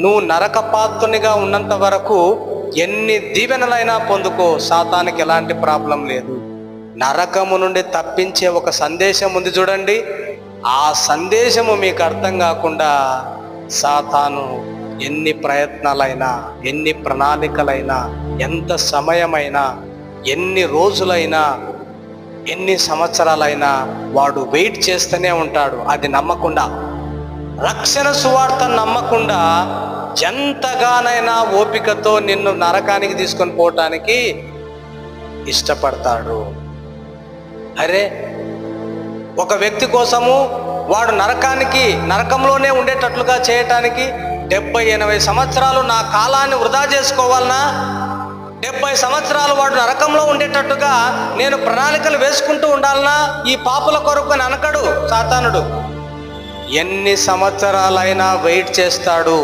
నువ్వు నరకపాత్రునిగా ఉన్నంత వరకు ఎన్ని దీవెనలైనా పొందుకో, సాతానికి ఎలాంటి ప్రాబ్లం లేదు. నరకము నుండి తప్పించే ఒక సందేశం ఉంది చూడండి, ఆ సందేశము మీకు అర్థం కాకుండా సాతాను ఎన్ని ప్రయత్నాలైనా, ఎన్ని ప్రణాళికలైనా, ఎంత సమయమైనా, ఎన్ని రోజులైనా, ఎన్ని సంవత్సరాలైనా వాడు వెయిట్ చేస్తూనే ఉంటాడు. అది నమ్మకుండా, రక్షణ సువార్త నమ్మకుండా ఎంతగానైనా ఓపికతో నిన్ను నరకానికి తీసుకొని పోవటానికి ఇష్టపడతాడు. అరే, ఒక వ్యక్తి కోసము వాడు నరకంలోనే ఉండేటట్లుగా చేయటానికి 70-80 సంవత్సరాలు నా కాలాన్ని వృధా చేసుకోవాలనా? 70 సంవత్సరాలు వాడు నరకంలో ఉండేటట్టుగా నేను ప్రణాళికలు వేసుకుంటూ ఉండాలనా ఈ పాపుల కొరకు అని అనకడు సాతానుడు. ఎన్ని సంవత్సరాలైనా వెయిట్ చేస్తాడు.